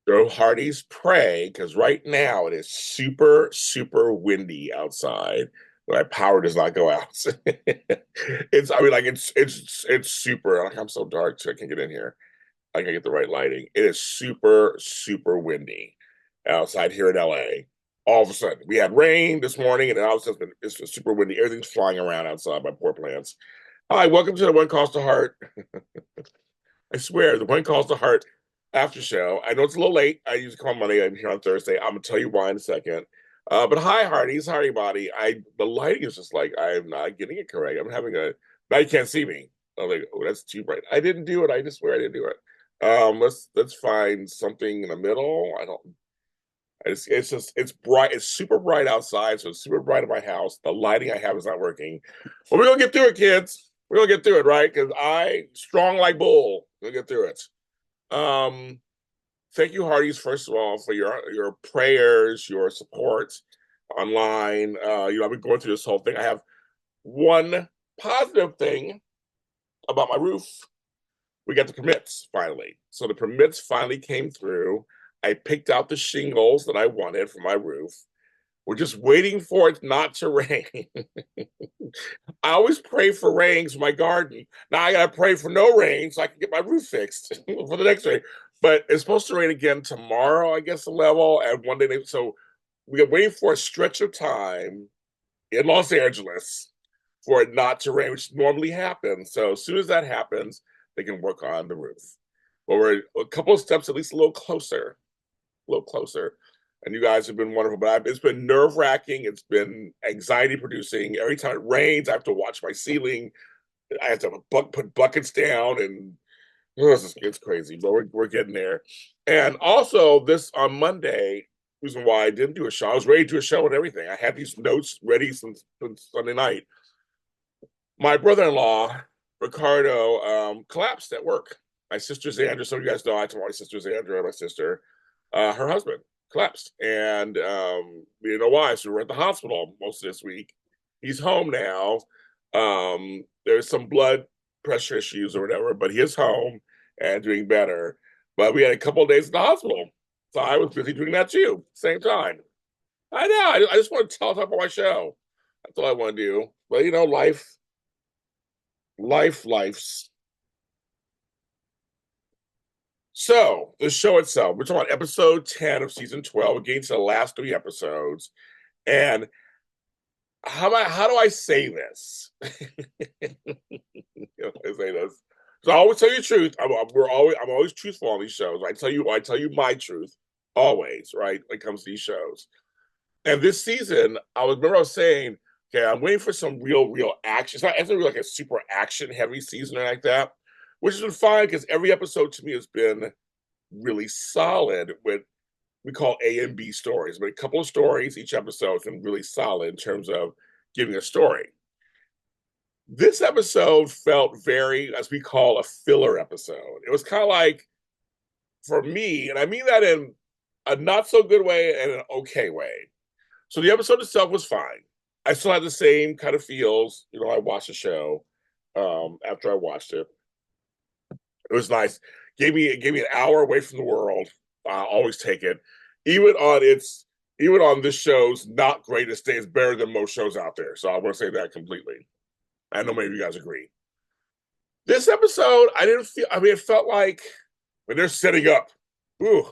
Go Hardy's pray, because right now it is super, super windy outside. My power does not go out. I mean, like it's super. Like I'm so dark, so I can't get in here. I can get the right lighting. It is super, super windy outside here in LA. All of a sudden, we had rain this morning, and then all of a sudden it's super windy. Everything's flying around outside. My poor plants. Hi, welcome to the One Calls to Heart. I swear, the One Calls to Heart after show. I know it's a little late. I usually call Monday. I'm here on Thursday. I'm gonna tell you why in a second. But hi, Hardee's. Hi, everybody. The lighting is just like I'm not getting it correct. I'm having a now you can't see me. I'm like, oh, that's too bright. I didn't do it. I just swear I didn't do it. Let's find something in the middle. I don't. It's just it's bright. It's super bright outside, so it's super bright in my house. The lighting I have is not working. But we're gonna get through it, kids. We're gonna get through it, right? Because I strong like bull. We'll get through it. Um, Thank you, Hardee's, first of all, for your prayers, your support online. I've been going through this whole thing. I have one positive thing about my roof. We got the permits finally. So the permits finally came through. I picked out the shingles that I wanted for my roof. We're just waiting for it not to rain. I always pray for rains for my garden. Now I gotta pray for no rain so I can get my roof fixed for the next rain. But it's supposed to rain again tomorrow, I guess, the level, and one day. So we are waiting for a stretch of time in Los Angeles for it not to rain, which normally happens. So as soon as that happens, they can work on the roof. But we're a couple of steps, at least a little closer, a little closer. And you guys have been wonderful, but it's been nerve wracking. It's been anxiety producing. Every time it rains, I have to watch my ceiling. I have to put buckets down, and it's crazy. But we're getting there. And also, this on Monday, reason why I didn't do a show, I was ready to do a show and everything. I had these notes ready since Sunday night. My brother-in-law, Ricardo, collapsed at work. My sister Xandra, some of you guys know I told my sister Xandra, my sister, her husband collapsed. And we didn't know why. So we were at the hospital most of this week. He's home now. There's some blood pressure issues or whatever, but he is home and doing better. But we had a couple of days in the hospital. So I was busy doing that too, same time. I know. I just want to talk about my show. That's all I want to do. But life's. So the show itself, we're talking about episode 10 of season 12, against the last three episodes. And how do I say this? I say this. So I always tell you the truth. I'm always truthful on these shows. I tell you my truth always, right? When it comes to these shows. And this season, I was saying, okay, I'm waiting for some real action. It's not really like a super action heavy season or like that, which has been fine because every episode to me has been really solid with we call A and B stories, but a couple of stories each episode has been really solid in terms of giving a story. This episode felt very, as we call, a filler episode. It was kind of like, for me, and I mean that in a not so good way and an okay way. So the episode itself was fine. I still had the same kind of feels. I watched the show after I watched it. It was nice. Gave me an hour away from the world. I always take it. Even on its even on this show's not greatest day, it's better than most shows out there. So I want to say that completely. I know maybe you guys agree. This episode, I didn't feel. I mean, it felt like when they're setting up, ooh,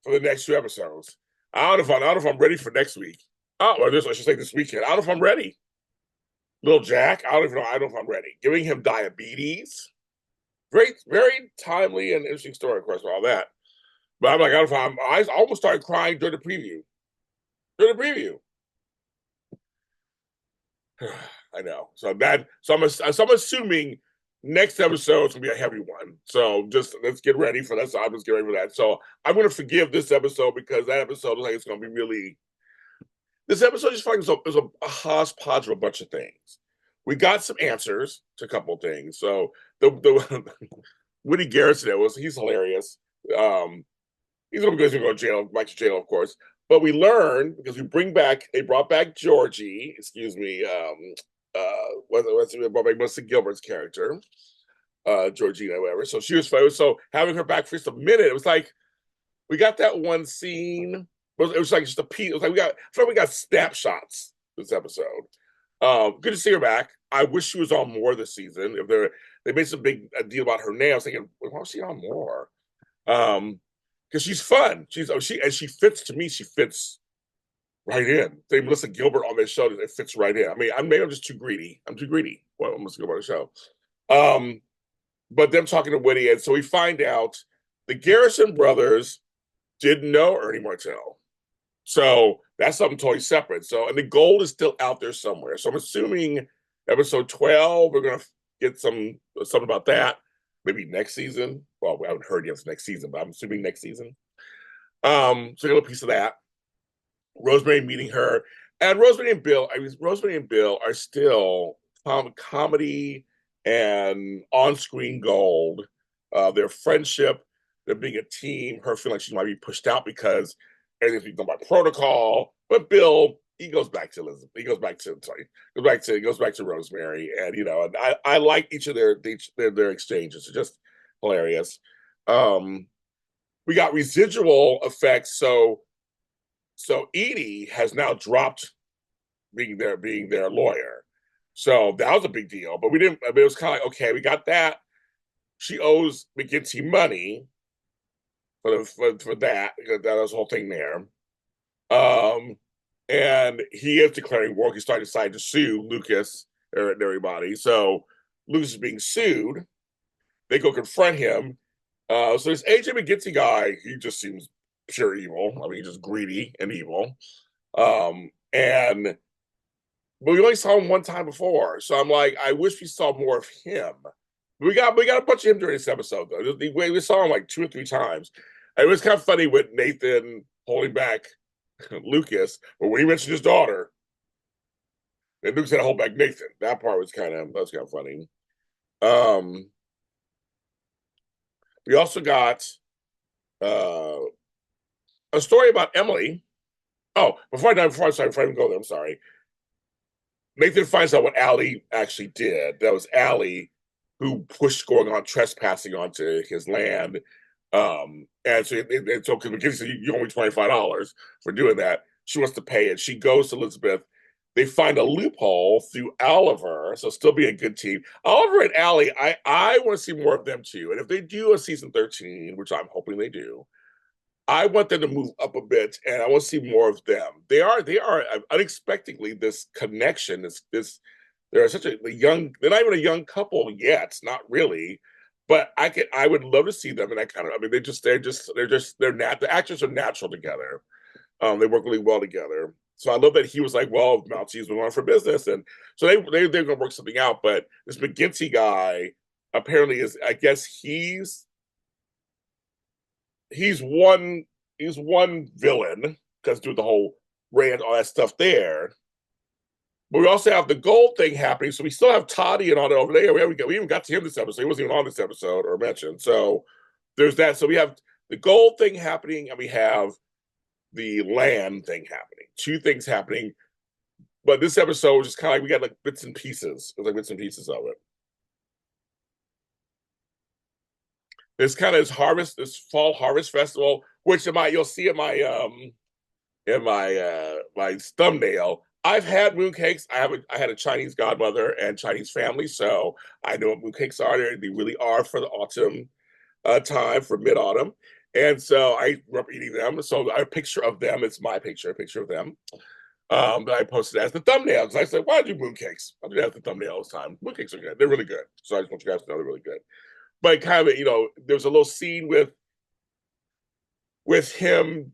for the next two episodes. I don't know if I'm ready for next week. Oh, or this I should say this weekend. I don't know if I'm ready. Little Jack, I don't even know. I don't know if I'm ready. Giving him diabetes. Very timely and interesting story, of course, with all that. But I'm like, I almost started crying during the preview. During the preview. I know. So I'm assuming next episode is gonna be a heavy one. So just let's get ready for that. So I'm just get ready for that. So I'm gonna forgive this episode because that episode looks like it's gonna be really. This episode just finds there's a hodgepodge of a bunch of things. We got some answers to a couple of things. So the Woody Garrison he's hilarious. He's gonna go to jail, back to jail, of course. But we learned because they brought back Georgie, excuse me, what's brought back Melissa Gilbert's character, Georgina, whatever. So she was so having her back for just a minute. It was like we got that one scene. It was like just a piece. It was like I feel like we got snapshots this episode. Good to see her back. I wish she was on more this season. If they made some big deal about her name, I was thinking, why was she on more? Because she's fun. She fits to me. She fits right in. They Melissa Gilbert on this show. It fits right in. I mean, maybe I'm just too greedy. I'm too greedy. Well, I'm Melissa Gilbert on the show. Um, but them talking to Whitty, and so we find out the Garrison brothers didn't know Ernie Martell. So that's something totally separate. So, and the gold is still out there somewhere. So I'm assuming episode 12, we're gonna get something about that. Maybe next season. Well, we haven't heard yet it's next season, but I'm assuming next season. So we got a piece of that. Rosemary meeting her, and Rosemary and Bill. I mean, Rosemary and Bill are still comedy and on-screen gold. Their friendship, their being a team, her feeling like she might be pushed out because everything's being done by protocol. But Bill, he goes back to Elizabeth. He goes back to Rosemary, and and I like each of their exchanges. It's just hilarious. We got residual effects, so Edie has now dropped being their lawyer. So that was a big deal. But we didn't. I mean, it was kind of like, okay, we got that. She owes McGinty money for that. That was the whole thing there. Um, and he is declaring war. He's starting to decide to sue Lucas and everybody. So Lucas is being sued. They go confront him. So this AJ McGinty guy, he just seems pure evil. I mean, he's just greedy and evil. And but we only saw him one time before, so I'm like, I wish we saw more of him. We got a bunch of him during this episode though. We saw him like 2 or 3 times. It was kind of funny with Nathan holding back Lucas, but when he mentioned his daughter, and Lucas had to hold back Nathan. That part was kind of funny. Um, we also got uh, a story about Emily. Oh, before I even go there, I'm sorry. Nathan finds out what Allie actually did. That was Allie who pushed going on trespassing onto his land. And so because McKinney said you owe me $25 for doing that, she wants to pay it. She goes to Elizabeth. They find a loophole through Oliver, so still be a good team. Oliver and Allie, I want to see more of them too. And if they do a season 13, which I'm hoping they do, I want them to move up a bit, and I want to see more of them. They are unexpectedly this connection. They're such a young. They're not even a young couple yet, not really. But I would love to see them, and I mean, the actors are natural together. They work really well together. So I love that he was like, well, Maltese was on for business, and so they're going to work something out. But this McGinty guy apparently is. I guess he's one villain because do the whole rant, all that stuff there. But we also have the gold thing happening, so we still have Toddy and all that over there. We even got to him this episode. He wasn't even on this episode or mentioned. So there's that. So we have the gold thing happening, and we have the land thing happening. Two things happening. But this episode was just kind of like we got like bits and pieces. It was like bits and pieces of it. This kind of this fall harvest festival, which you'll see in my thumbnail. I've had mooncakes. I had a Chinese godmother and Chinese family, so I know what mooncakes are. They really are for the autumn time, for mid autumn, and so I grew up eating them. So a picture of them. It's my picture, a picture of them. That I posted as the thumbnail because I said, "Why do mooncakes?" I do that as the thumbnail all the time. Mooncakes are good. They're really good. So I just want you guys to know they're really good. But kind of, there was a little scene with him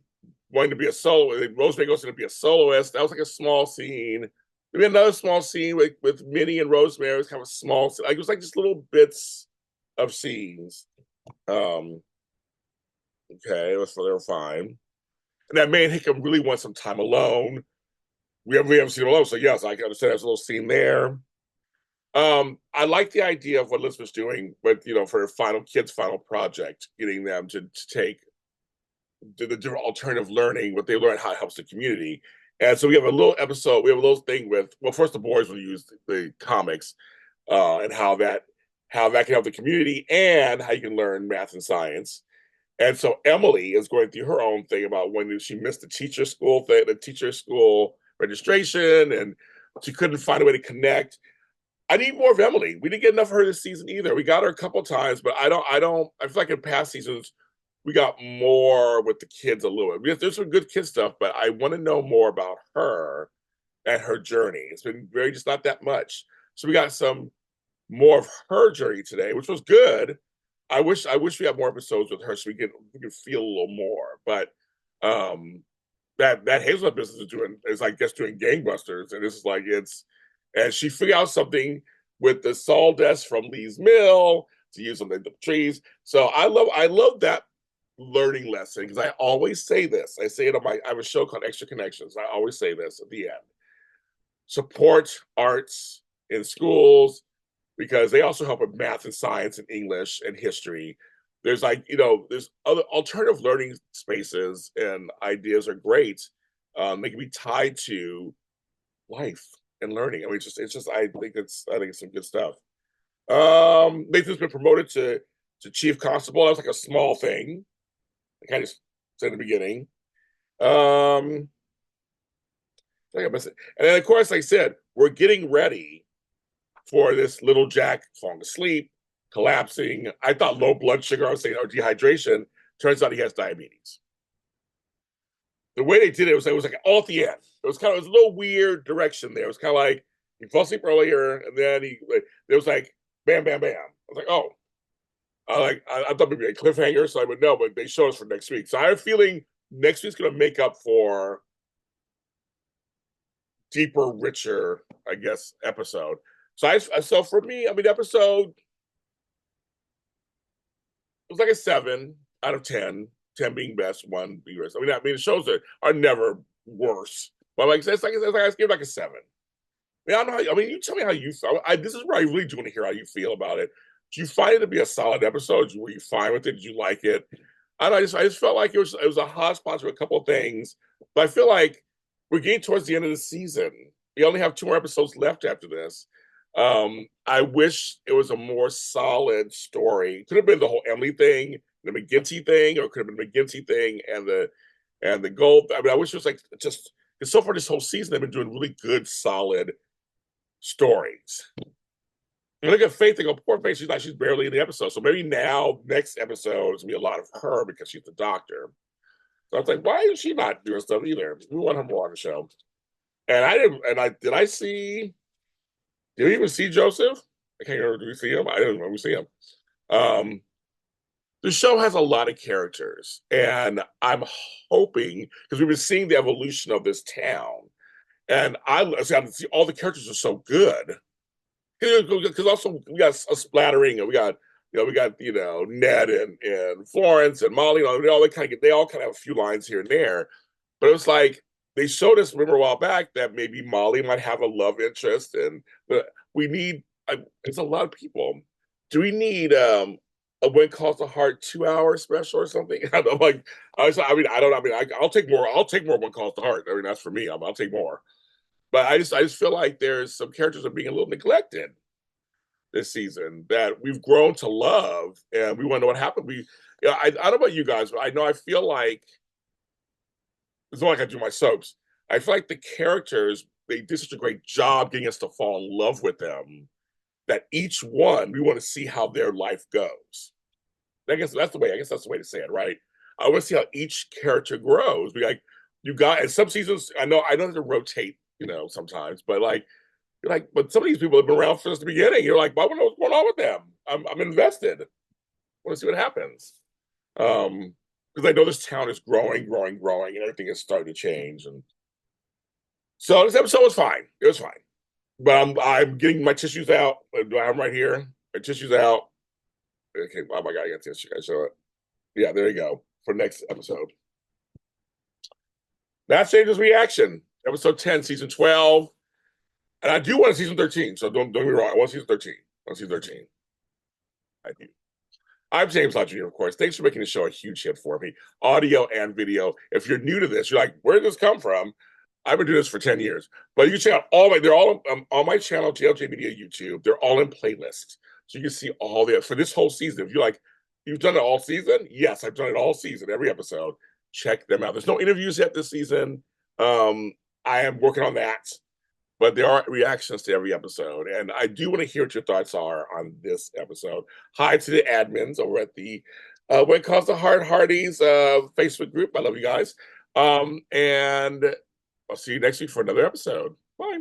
wanting to be a solo. Rosemary goes to be a soloist. That was like a small scene. We had another small scene with Minnie and Rosemary. It was kind of small. Like it was like just little bits of scenes. Okay, so they were fine. And that man Hickam really wants some time alone. We haven't seen him alone, so yes, I can understand there's a little scene there. I like the idea of what Elizabeth's doing, but for her kids' final project, getting them to take the different alternative learning, what they learn, how it helps the community. And so we have a little episode, we have a little thing with, well, first the boys will use the comics, and how that can help the community and how you can learn math and science. And so Emily is going through her own thing about when she missed the teacher school thing, the teacher school registration, and she couldn't find a way to connect. I need more of Emily. We didn't get enough of her this season either. We got her a couple times, but I feel like in past seasons we got more with the kids a little bit. There's some good kid stuff, but I want to know more about her and her journey. It's been very just not that much. So we got some more of her journey today, which was good. I wish we had more episodes with her so we could feel a little more. But um that Hazelnut business is I guess doing gangbusters, and it's like and she figured out something with the sawdust from Lee's mill to use on the trees. So I love that learning lesson because I always say this. I say it on I have a show called Extra Connections. I always say this at the end. Support arts in schools because they also help with math and science and English and history. There's there's other alternative learning spaces and ideas are great. They can be tied to life and learning. I mean, it's just I think it's some good stuff. Nathan's been promoted to chief constable. That was like a small thing. I kind of said in the beginning. Um, I think I missed it. And then of course, like I said, we're getting ready for this little Jack falling asleep, collapsing. I thought low blood sugar, I was saying, or dehydration. Turns out he has diabetes. The way they did it was like all at the end. It was a little weird direction there. It was kind of like he fell asleep earlier, and then there was like bam, bam, bam. I was like, oh, I thought maybe a cliffhanger, so I would know, but they showed us for next week. So I have a feeling next week's going to make up for deeper, richer, I guess, episode. So for me, I mean, episode it was like a 7 out of 10. 10 being best, one being worst. I mean, the shows are never worse, but like it's like I give like a 7. I mean, I don't know. You tell me how you feel. This is where I really do want to hear how you feel about it. Do you find it to be a solid episode? Were you fine with it? Did you like it? I don't know. I just felt like it was a hot spot for a couple of things, but I feel like we're getting towards the end of the season. We only have 2 more episodes left after this. I wish it was a more solid story. Could have been the whole Emily thing, the McGinty thing, or could have been the McGinty thing and the gold. I mean, I wish it was like just because so far this whole season they've been doing really good, solid stories. And look at Faith and go, poor Faith, she's barely in the episode. So maybe now next episode is gonna be a lot of her because she's the doctor. So I was like, why is she not doing stuff either? We want her more on the show. And I didn't and I did I see did we even see Joseph? I can't remember. Did we see him? I didn't remember we see him. Um the show has a lot of characters, and I'm hoping because we've been seeing the evolution of this town, and I see all the characters are so good because also we got a splattering, and we got Ned and Florence and Molly, they all kind of have a few lines here and there, but it was like they showed us, remember a while back, that maybe Molly might have a love interest, and we need it's a lot of people. Do we need a When Calls the Heart 2 hour special or something? I'm like, I don't. I mean, I'll take more. I'll take more When Calls the Heart. I mean, that's for me. I'll take more. But I just feel like there's some characters are being a little neglected this season that we've grown to love, and we want to know what happened. I don't know about you guys, but I know I feel like it's not like I do my soaps. I feel like the characters they did such a great job getting us to fall in love with them that each one we want to see how their life goes. I guess that's the way. I guess that's the way to say it, right? I want to see how each character grows. We like you got, and some seasons. I know they rotate, sometimes, but but some of these people have been around since the beginning. You're like, I want to know what's going on with them. I'm invested. I want to see what happens. Because I know this town is growing, growing, growing, and everything is starting to change. And so this episode was fine. It was fine. But I'm getting my tissues out. Do I have them right here? My tissues out. Okay, oh my god, I got tissue. I show it. Yeah, there you go. For next episode. That's Changes Reaction. Episode 10, season 12. And I do want a season 13, so don't get me wrong. I want season 13. I want season 13. I do. I'm James Lott Jr., of course. Thanks for making the show a huge hit for me, audio and video. If you're new to this, you're like, where did this come from? I've been doing this for 10 years. But you can check out they're all on my channel, JLJ Media YouTube. They're all in playlists. So you can see all the, for this whole season. If you're like, You've done it all season? Yes, I've done it all season, every episode. Check them out. There's no interviews yet this season. Um, I am working on that, but there are reactions to every episode. And I do want to hear what your thoughts are on this episode. Hi to the admins over at the what it calls the Hard Hardies Facebook group. I love you guys. And I'll see you next week for another episode. Bye.